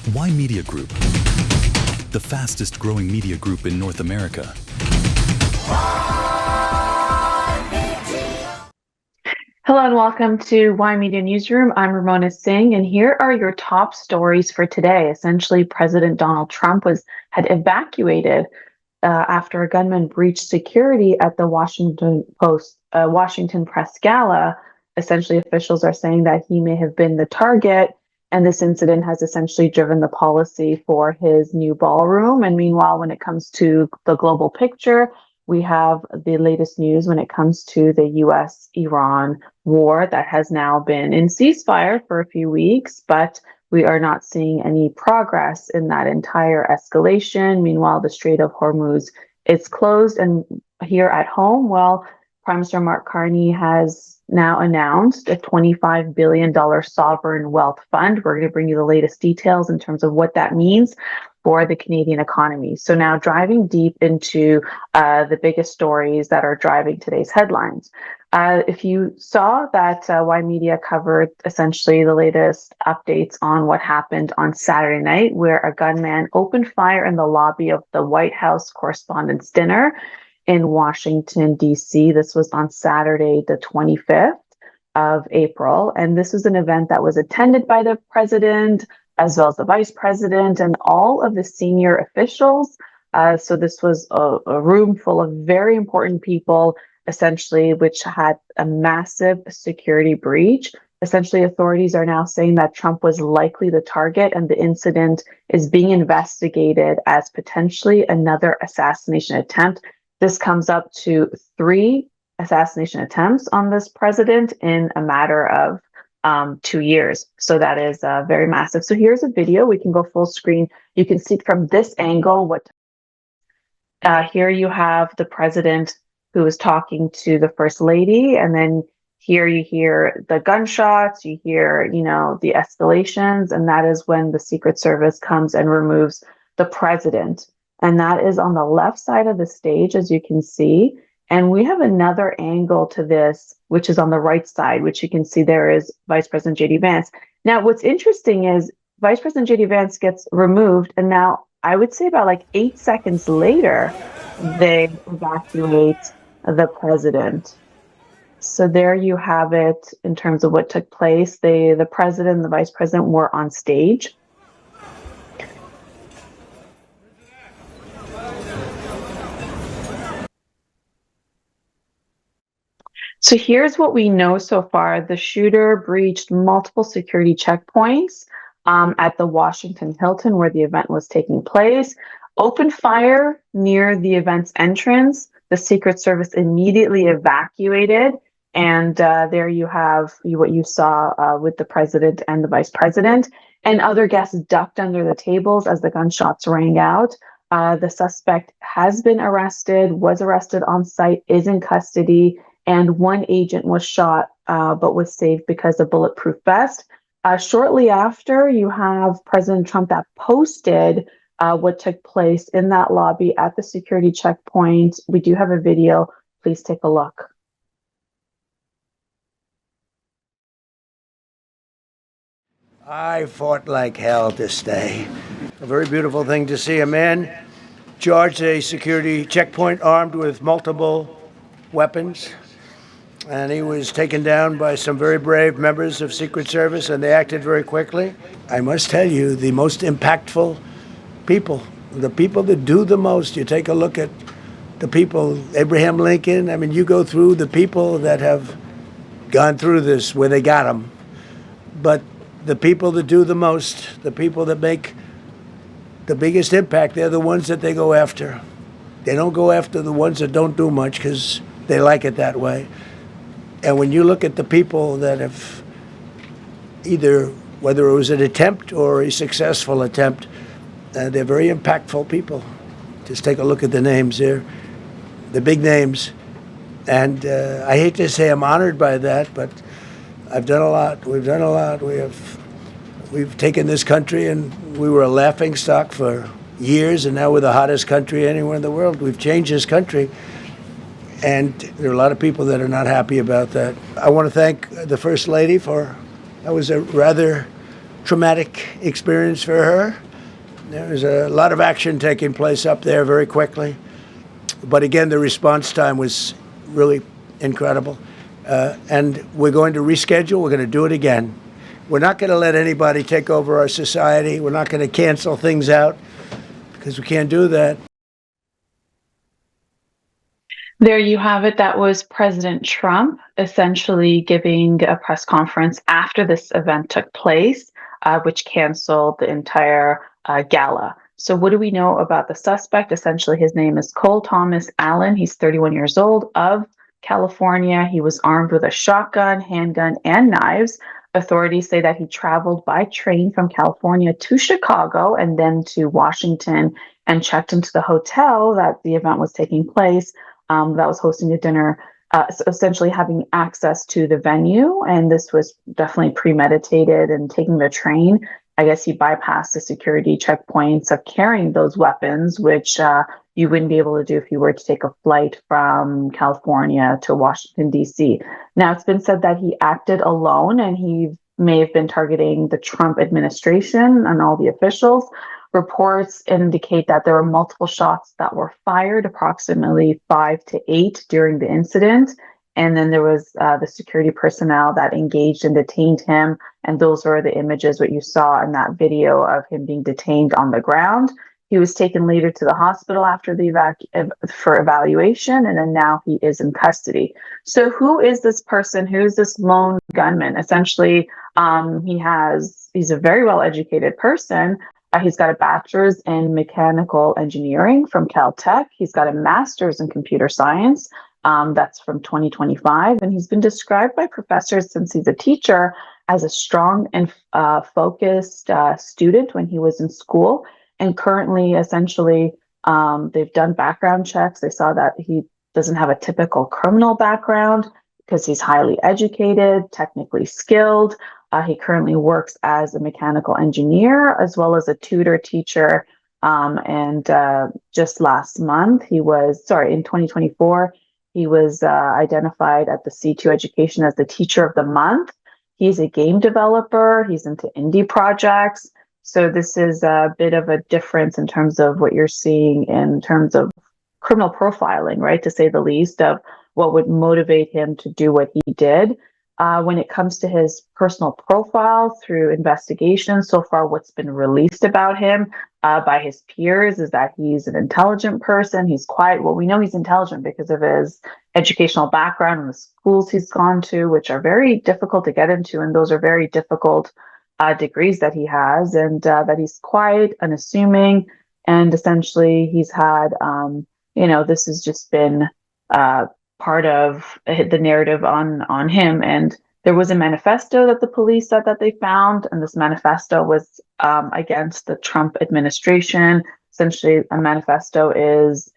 Ymedia Group, the fastest growing media group in North America. Hello and welcome to Ymedia Newsroom. I'm Ramona Singh, and here are your top stories for today. Essentially, President Donald Trump had evacuated after a gunman breached security at the Washington Press Gala. Essentially, officials are saying that he may have been the target, and this incident has essentially driven the policy for his new ballroom. And meanwhile, when it comes to the global picture, we have the latest news when it comes to the US-Iran war that has now been in ceasefire for a few weeks, but we are not seeing any progress in that entire escalation. Meanwhile, the Strait of Hormuz is closed. And here at home, well, Prime Minister Mark Carney has now announced a $25 billion sovereign wealth fund. We're going to bring you the latest details in terms of what that means for the Canadian economy. So now driving deep into the biggest stories that are driving today's headlines. If you saw that Ymedia covered essentially the latest updates on what happened on Saturday night, where a gunman opened fire in the lobby of the White House Correspondents' Dinner in Washington, D.C. This was on Saturday, the 25th of April. And this was an event that was attended by the president, as well as the vice president and all of the senior officials. So this was a room full of very important people, essentially, which had a massive security breach. Essentially, authorities are now saying that Trump was likely the target, and the incident is being investigated as potentially another assassination attempt. This comes up to 3 assassination attempts on this president in a matter of 2 years. So that is very massive. So here's a video. We can go full screen. You can see from this angle here you have the president who is talking to the first lady, and then here you hear the gunshots, you hear, the escalations, and that is when the Secret Service comes and removes the president. And that is on the left side of the stage, as you can see. And we have another angle to this, which is on the right side, which you can see there is Vice President J.D. Vance. Now, what's interesting is Vice President J.D. Vance gets removed, and now I would say about 8 seconds later, they evacuate the president. So there you have it in terms of what took place. The president and the vice president were on stage. So here's what we know so far. The shooter breached multiple security checkpoints at the Washington Hilton where the event was taking place, opened fire near the event's entrance. The Secret Service immediately evacuated. And there you have what you saw with the president and the vice president. And other guests ducked under the tables as the gunshots rang out. The suspect has been arrested, was arrested on site, is in custody. And one agent was shot, but was saved because of bulletproof vest. Shortly after, you have President Trump that posted what took place in that lobby at the security checkpoint. We do have a video. Please take a look. I fought like hell to stay. A very beautiful thing to see. A man charged a security checkpoint armed with multiple weapons. And he was taken down by some very brave members of Secret Service, and they acted very quickly. I must tell you, the most impactful people, the people that do the most. You take a look at the people, Abraham Lincoln. I mean, you go through the people that have gone through this where they got them. But the people that do the most, the people that make the biggest impact, they're the ones that they go after. They don't go after the ones that don't do much because they like it that way. And when you look at the people that have either, whether it was an attempt or a successful attempt, they're very impactful people. Just take a look at the names there, the big names. And I hate to say I'm honored by that, but I've done a lot. We've done a lot. We've taken this country, and we were a laughing stock for years, and now we're the hottest country anywhere in the world. We've changed this country. And there are a lot of people that are not happy about that. I want to thank the First Lady that was a rather traumatic experience for her. There was a lot of action taking place up there very quickly. But again, the response time was really incredible. And we're going to reschedule. We're going to do it again. We're not going to let anybody take over our society. We're not going to cancel things out because we can't do that. There you have it. That was President Trump essentially giving a press conference after this event took place, which canceled the entire gala. So what do we know about the suspect? Essentially, his name is Cole Thomas Allen. He's 31 years old, of California. He was armed with a shotgun, handgun, and knives. Authorities say that he traveled by train from California to Chicago and then to Washington and checked into the hotel that the event was taking place, that was hosting a dinner, so essentially having access to the venue. And this was definitely premeditated. And taking the train, I guess he bypassed the security checkpoints of carrying those weapons, which you wouldn't be able to do if you were to take a flight from California to Washington, D.C. Now, it's been said that he acted alone and he may have been targeting the Trump administration and all the officials. Reports indicate that there were multiple shots that were fired, approximately 5 to 8 during the incident. And then there was the security personnel that engaged and detained him. And those were the images, what you saw in that video of him being detained on the ground. He was taken later to the hospital after the for evaluation, and then now he is in custody. So who is this person? Who's this lone gunman? Essentially, he's a very well-educated person. He's got a bachelor's in mechanical engineering from Caltech. He's got a master's in computer science. That's from 2025. And he's been described by professors since he's a teacher as a strong and focused student when he was in school. And currently, essentially, they've done background checks. They saw that he doesn't have a typical criminal background because he's highly educated, technically skilled. He currently works as a mechanical engineer as well as a tutor teacher. And just last month, in 2024, he was identified at the C2 Education as the Teacher of the Month. He's a game developer. He's into indie projects. So this is a bit of a difference in terms of what you're seeing in terms of criminal profiling, right, to say the least, of what would motivate him to do what he did. When it comes to his personal profile through investigation, so far what's been released about him by his peers is that he's an intelligent person. He's quiet. Well, we know he's intelligent because of his educational background and the schools he's gone to, which are very difficult to get into. And those are very difficult degrees that he has, and that he's quiet, unassuming. And essentially he's had, this has just been part of the narrative on him. And there was a manifesto that the police said that they found, and this manifesto was against the Trump administration. Essentially, a manifesto is,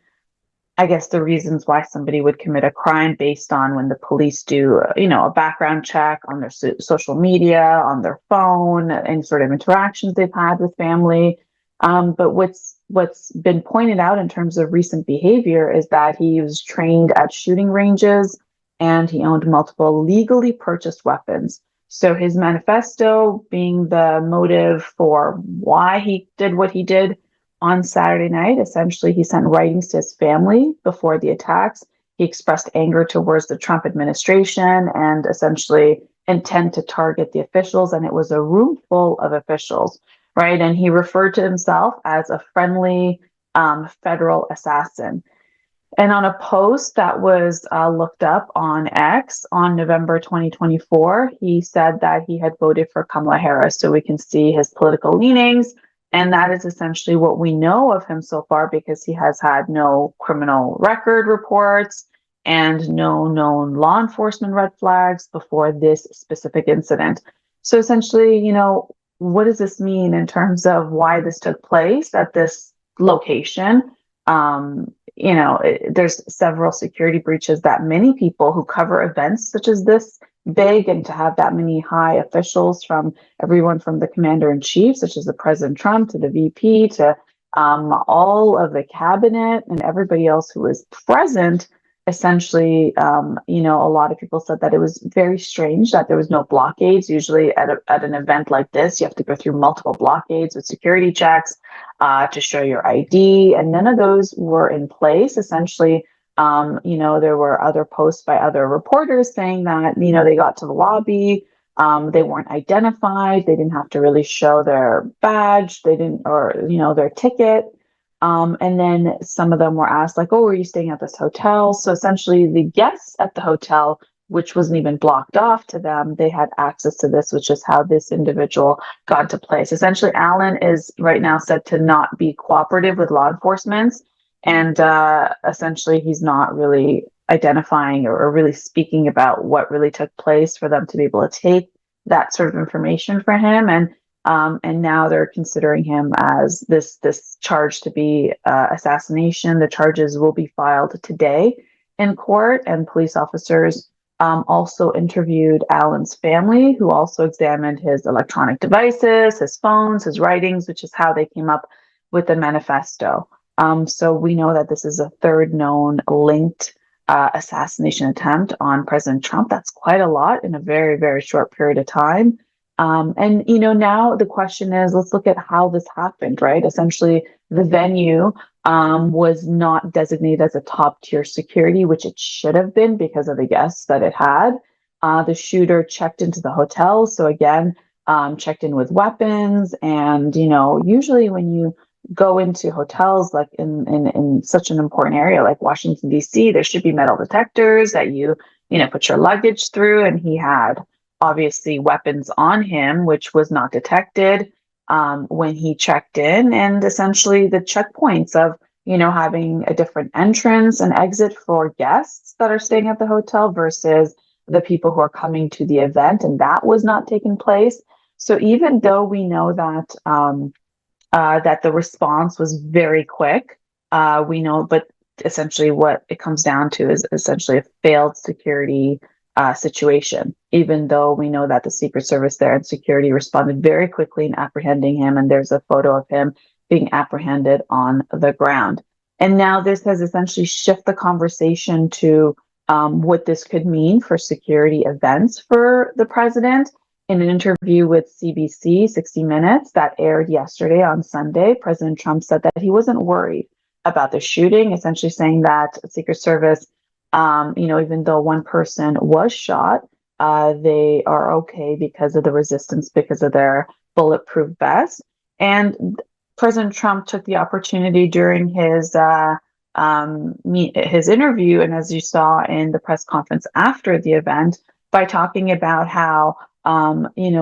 I guess, the reasons why somebody would commit a crime based on when the police do, a background check on their social media, on their phone, any sort of interactions they've had with family. But what's been pointed out in terms of recent behavior is that he was trained at shooting ranges and he owned multiple legally purchased weapons. So his manifesto being the motive for why he did what he did on Saturday night. Essentially, he sent writings to his family before the attacks. He expressed anger towards the Trump administration and essentially intent to target the officials. And it was a room full of officials. Right. And he referred to himself as a friendly federal assassin. And on a post that was looked up on X on November 2024, he said that he had voted for Kamala Harris. So we can see his political leanings. And that is essentially what we know of him so far, because he has had no criminal record reports and no known law enforcement red flags before this specific incident. So essentially, what does this mean in terms of why this took place at this location? There's several security breaches that many people who cover events such as this big, and to have that many high officials, from everyone from the commander-in-chief, such as the President Trump, to the VP, to all of the cabinet and everybody else who was present, essentially, a lot of people said that it was very strange that there was no blockades. Usually at an event like this, you have to go through multiple blockades with security checks to show your ID, and none of those were in place. Essentially, there were other posts by other reporters saying that, they got to the lobby, they weren't identified, they didn't have to really show their badge, they didn't, or, their ticket. And then some of them were asked, like, oh, are you staying at this hotel? So essentially, the guests at the hotel, which wasn't even blocked off to them, they had access to this, which is how this individual got into place. Essentially, Alan is right now said to not be cooperative with law enforcement. And essentially, he's not really identifying or really speaking about what really took place for them to be able to take that sort of information for him. And now they're considering him as this charge to be assassination. The charges will be filed today in court, and police officers also interviewed Alan's family, who also examined his electronic devices, his phones, his writings, which is how they came up with the manifesto. So we know that this is a third known linked assassination attempt on President Trump. That's quite a lot in a very, very short period of time. And now the question is, let's look at how this happened, right? Essentially, the venue was not designated as a top tier security, which it should have been because of the guests that it had. The shooter checked into the hotel. So again, checked in with weapons. And, usually when you go into hotels like in such an important area like Washington, D.C., there should be metal detectors that you put your luggage through. And he had obviously weapons on him, which was not detected when he checked in. And essentially the checkpoints of, having a different entrance and exit for guests that are staying at the hotel versus the people who are coming to the event. And that was not taking place. So even though we know that that the response was very quick, we know, but essentially what it comes down to is essentially a failed security situation, even though we know that the Secret Service there and security responded very quickly in apprehending him. And there's a photo of him being apprehended on the ground. And now this has essentially shifted the conversation to what this could mean for security events for the president. In an interview with CBC 60 Minutes that aired yesterday on Sunday, President Trump said that he wasn't worried about the shooting, essentially saying that Secret Service, even though one person was shot, they are okay because of the resistance, because of their bulletproof vests. And President Trump took the opportunity during his interview, and as you saw in the press conference after the event, by talking about how,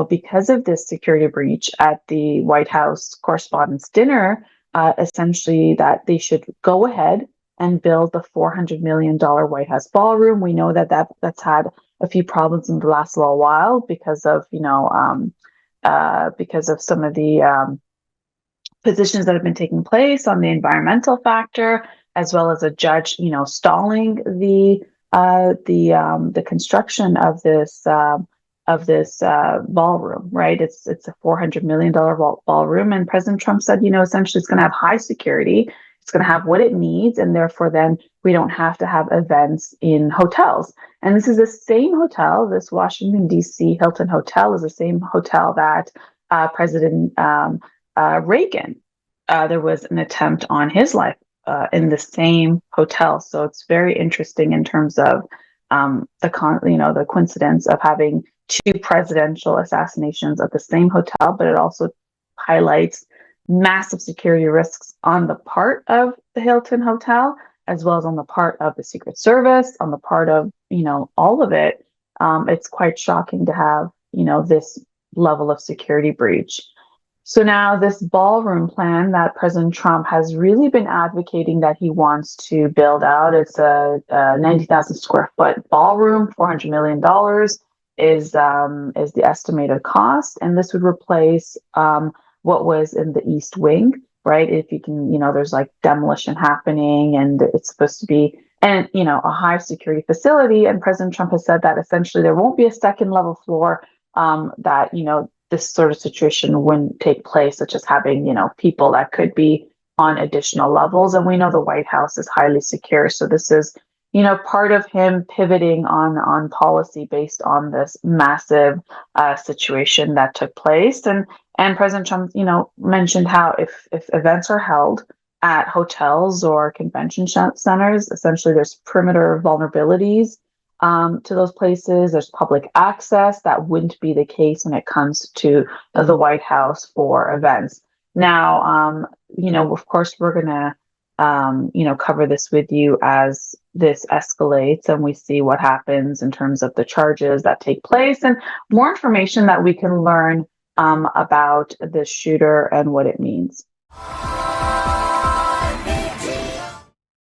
because of this security breach at the White House Correspondents' Dinner, essentially that they should go ahead and build the $400 million White House ballroom. We know that's had a few problems in the last little while because of, because of some of the positions that have been taking place on the environmental factor, as well as a judge, stalling the construction of this ballroom, right? It's a $400 million ballroom, and President Trump said, essentially it's going to have high security, it's going to have what it needs, and therefore then we don't have to have events in hotels. And this is the same hotel, this Washington D.C. Hilton Hotel is the same hotel that President Reagan, there was an attempt on his life in the same hotel. So it's very interesting in terms of the coincidence of having two presidential assassinations at the same hotel, but it also highlights massive security risks on the part of the Hilton Hotel, as well as on the part of the Secret Service, on the part of, all of it. It's quite shocking to have, this level of security breach. So now this ballroom plan that President Trump has really been advocating that he wants to build out, it's a 90,000 square foot ballroom, $400 million is the estimated cost. And this would replace what was in the East Wing, right? If you can, there's like demolition happening and it's supposed to be, and, a high security facility. And President Trump has said that essentially there won't be a second level floor that, this sort of situation wouldn't take place, such as having, people that could be on additional levels. And we know the White House is highly secure. So this is, part of him pivoting on policy based on this massive situation that took place. And President Trump, mentioned how if events are held at hotels or convention centers, essentially there's perimeter vulnerabilities to those places. There's public access that wouldn't be the case when it comes to the White House for events. Now, of course, we're gonna cover this with you as this escalates and we see what happens in terms of the charges that take place and more information that we can learn about this shooter and what it means.